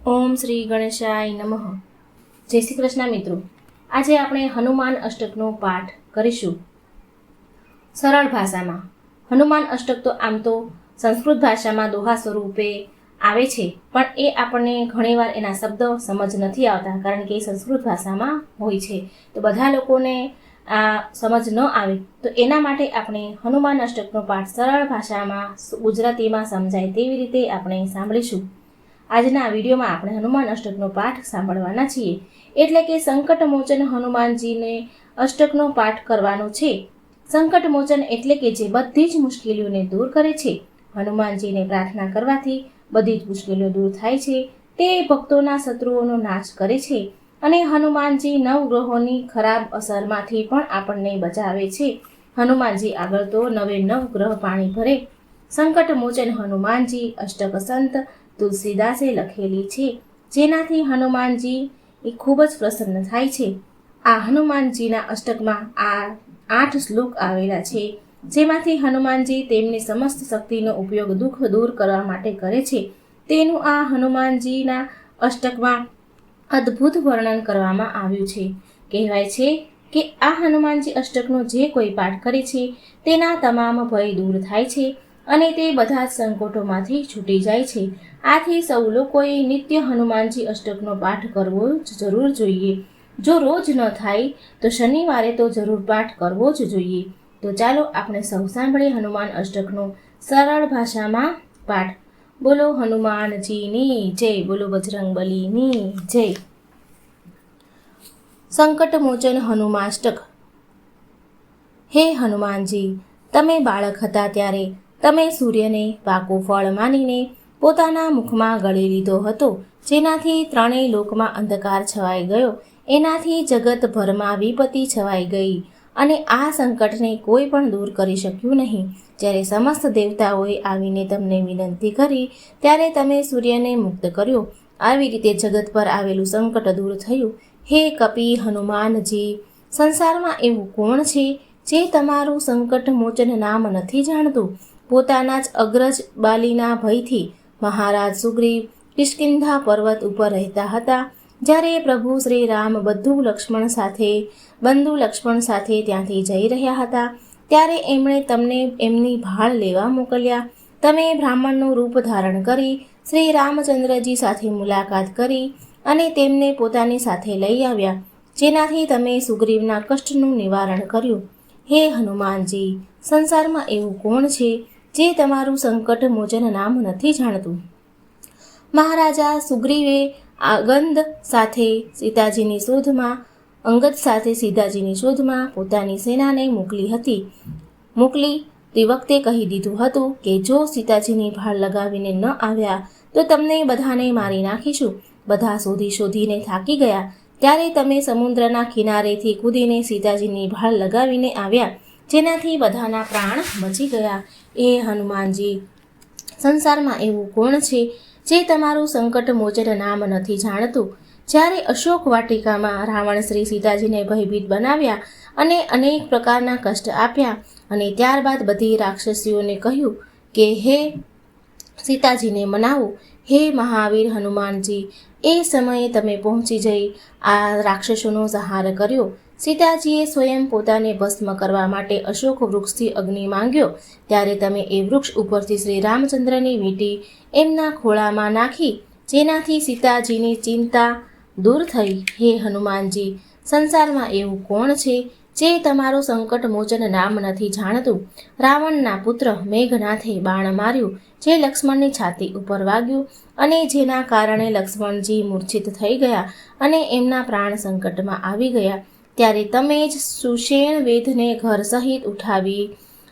ઓમ શ્રી ગણેશાય નમઃ. જય શ્રી કૃષ્ણ મિત્રો. આજે આપણે હનુમાન અષ્ટકનો પાઠ કરીશું સરળ ભાષામાં. હનુમાન અષ્ટક તો આમ તો સંસ્કૃત ભાષામાં દોહા સ્વરૂપે આવે છે, પણ એ આપણને ઘણીવાર એના શબ્દ સમજ નથી આવતા, કારણ કે એ સંસ્કૃત ભાષામાં હોય છે. તો બધા લોકોને આ સમજ ન આવે, તો એના માટે આપણે હનુમાન અષ્ટકનો પાઠ સરળ ભાષામાં ગુજરાતીમાં સમજાય તેવી રીતે આપણે સાંભળીશું. આજના વિડીયોમાં આપણે હનુમાન અષ્ટકનો પાઠ સાંભળવાના છીએ. એટલે કે સંકટ મોચન હનુમાનજીને અષ્ટકનો પાઠ કરવાનો છે. સંકટ મોચન એટલે કે જે બધી જ મુશ્કેલીઓને દૂર કરે છે. હનુમાનજીને પ્રાર્થના કરવાથી બધી જ મુશ્કેલીઓ દૂર થાય છે. તે ભક્તોના શત્રુઓનો નાશ કરે છે અને હનુમાનજી નવગ્રહોની ખરાબ અસરમાંથી પણ આપણને બચાવે છે. હનુમાનજી આગળ તો 9 ગ્રહ પાણી ભરે. સંકટ મોચન હનુમાનજી અષ્ટક સંત તુલસીદાસે લખેલી છે, જેનાથી હનુમાનજી ખૂબ જ પ્રસન્ન થાય છે. આ હનુમાનજીના અષ્ટકમાં આ 8 શ્લોક આવેલા છે, જેમાંથી હનુમાનજી તેમની સમસ્ત શક્તિનો ઉપયોગ દુઃખ દૂર કરવા માટે કરે છે. તેનું આ હનુમાનજીના અષ્ટકમાં અદ્ભુત વર્ણન કરવામાં આવ્યું છે. કહેવાય છે કે આ હનુમાનજી અષ્ટકનો જે કોઈ પાઠ કરે છે તેના તમામ ભય દૂર થાય છે અને તે બધા જ સંકટોમાંથી છૂટી જાય છે. આથી સૌ લોકોએ નિત્ય હનુમાનજી અષ્ટકનો પાઠ કરવો જ જરૂર જોઈએ. જો રોજ ન થાય તો શનિવારે તો જરૂર પાઠ કરવો જ જોઈએ. તો ચાલો આપણે સૌ સાંભળીએ હનુમાન અષ્ટકનો સરળ ભાષામાં પાઠ. બોલો હનુમાનજીની જય, બોલો બજરંગબલીની જય. સંકટ મોચન હનુમાષ્ટક. હે હનુમાનજી, તમે બાળક હતા ત્યારે તમે સૂર્યને પાકું ફળ માનીને પોતાના મુખમાં ગળી લીધો હતો, જેનાથી ત્રણેય લોકમાં અંધકાર છવાઈ ગયો. એનાથી જગતભરમાં વિપત્તિ છવાઈ ગઈ અને આ સંકટને કોઈ પણ દૂર કરી શક્યું નહીં. જ્યારે સમસ્ત દેવતાઓએ આવીને તમને વિનંતી કરી ત્યારે તમે સૂર્યને મુક્ત કર્યો. આવી રીતે જગત પર આવેલું સંકટ દૂર થયું. હે કપી હનુમાનજી, સંસારમાં એવું કોણ છે જે તમારું સંકટ મોચન નામ નથી જાણતું? પોતાના જ અગ્રજ બાલીના ભયથી મહારાજ સુગ્રીવ કિષ્કિંધા પર્વત ઉપર રહેતા હતા. જ્યારે પ્રભુ શ્રી રામ બંધુ લક્ષ્મણ સાથે ત્યાંથી જઈ રહ્યા હતા, ત્યારે એમણે તમને એમની ભાળ લેવા મોકલ્યા. તમે બ્રાહ્મણનું રૂપ ધારણ કરી શ્રી રામચંદ્રજી સાથે મુલાકાત કરી અને તેમને પોતાની સાથે લઈ આવ્યા, જેનાથી તમે સુગ્રીવના કષ્ટનું નિવારણ કર્યું. હે હનુમાનજી, સંસારમાં એવું કોણ છે જે તમારું સંકટ મોચન નામ નથી જાણતું? મહારાજા સુગ્રીવે અંગદ સાથે સીતાજીની શોધમાં પોતાની સેનાને મોકલી તે વખતે કહી દીધું હતું કે જો સીતાજીની ભાળ લગાવીને ન આવ્યા તો તમને બધાને મારી નાખીશું. બધા શોધીને થાકી ગયા. ત્યારે તમે સમુદ્રના કિનારેથી કૂદીને સીતાજીની ભાળ લગાવીને આવ્યા, જેનાથી બધાના પ્રાણ બચી ગયા. એ હનુમાનજી, સંસારમાં એવું કોણ છે જે તમારું સંકટ મોચન નામ નથી જાણતું? જ્યારે અશોક વાટિકામાં રાવણ શ્રી સીતાજીને ભયભીત બનાવ્યા અને અનેક પ્રકારના કષ્ટ આપ્યા અને ત્યારબાદ બધી રાક્ષસીઓને કહ્યું કે હે સીતાજીને મનાવો. હે મહાવીર હનુમાનજી, એ સમયે તમે પહોંચી જઈ આ રાક્ષસોનો સંહાર કર્યો. સીતાજીએ સ્વયં પોતાને ભસ્મ કરવા માટે અશોક વૃક્ષથી અગ્નિ માંગ્યો. ત્યારે તમે એ વૃક્ષ ઉપરથી શ્રી રામચંદ્રની વીંટી એમના ખોળામાં નાખી, જેનાથી સીતાજીની ચિંતા દૂર થઈ. હે હનુમાનજી, સંસારમાં એવું કોણ છે જે તમારું સંકટ મોચન નામ નથી જાણતું? રાવણના પુત્ર મેઘનાથે બાણ માર્યું, જે લક્ષ્મણની છાતી ઉપર વાગ્યું અને જેના કારણે લક્ષ્મણજી મૂર્છિત થઈ ગયા અને એમના પ્રાણ સંકટમાં આવી ગયા. ત્યારે તમે જ સુષેણ વેદને ઘર સહિત ઉઠાવી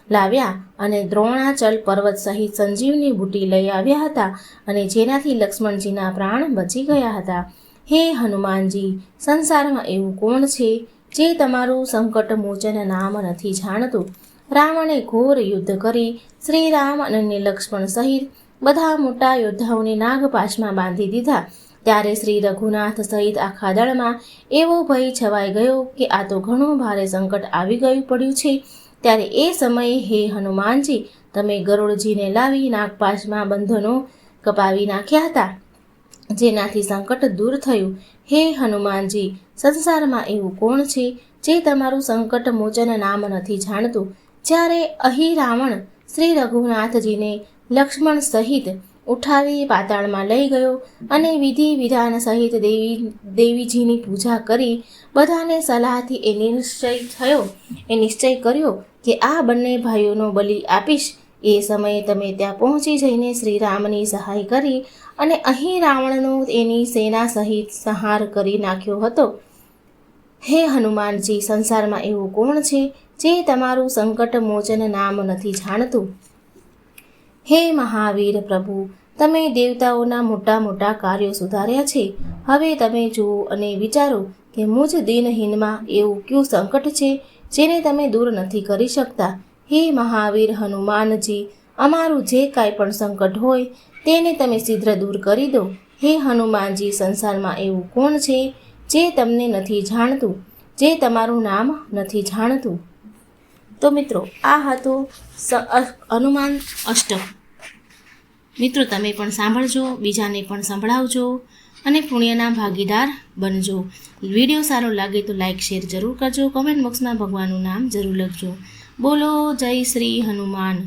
લાવ્યા અને દ્રોણાચલ પર્વત સહિત સંજીવની બુટી લઈ આવ્યા હતા અને જેનાથી લક્ષ્મણજીના પ્રાણ બચી ગયા હતા. હે હનુમાનજી, સંસારમાં એવું કોણ છે જે તમારું સંકટ મોચન નામ નથી જાણતું? રાવણે ઘોર યુદ્ધ કરી શ્રી રામ અને લક્ષ્મણ સહિત બધા મોટા યોદ્ધાઓને નાગપાશમાં બાંધી દીધા. ત્યારે શ્રી રઘુનાથ સહિત આખા દળમાં એવો ભય છવાઈ ગયો કે આ તો ઘણું ભારે સંકટ આવી પડ્યું છે. ત્યારે એ સમયે હે હનુમાનજી, તમે ગરુડજીને લાવી નાગપાશમાં બંધનો કપાવી નાખ્યા હતા જેનાથી સંકટ દૂર થયું. હે હનુમાનજી, સંસારમાં એવું કોણ છે જે તમારું સંકટ મોચન નામ નથી જાણતું? જ્યારે અહીં રાવણ શ્રી રઘુનાથજીને લક્ષ્મણ સહિત ઉઠાવી પાતાળમાં લઈ ગયો અને વિધિ વિધાન સહિત દેવીજીની પૂજા કરી બધાને સલાહથી એ નિશ્ચય કર્યો કે આ બંને ભાઈઓનો બલિ આપીશ. એ સમયે તમે ત્યાં પહોંચી જઈને શ્રીરામની સહાય કરી અને અહીં રાવણનો એની સેના સહિત સંહાર કરી નાખ્યો હતો. હે હનુમાનજી, સંસારમાં એવું કોણ છે જે તમારું સંકટ મોચન નામ નથી જાણતું? હે મહાવીર પ્રભુ, તમે દેવતાઓના મોટા મોટા કાર્યો સુધાર્યા છે. હવે તમે જુઓ અને વિચારો કે મુજ દિનહીનમાં એવું કયું સંકટ છે જેને તમે દૂર નથી કરી શકતા. હે મહાવીર હનુમાનજી, અમારું જે કાંઈ પણ સંકટ હોય તેને તમે શીઘ્ર દૂર કરી દો. હે હનુમાનજી, સંસારમાં એવું કોણ છે જે તમને નથી જાણતું, જે તમારું નામ નથી જાણતું? તો મિત્રો, આ હતો હનુમાન અષ્ટક. મિત્રો, તમે પણ સાંભળજો, બીજાને પણ સંભળાવજો અને પુણ્યના ભાગીદાર બનજો. વિડીયો સારો લાગે તો લાઈક શેર જરૂર કરજો. કમેન્ટ બોક્સમાં ભગવાનનું નામ જરૂર લખજો. બોલો જય શ્રી હનુમાન.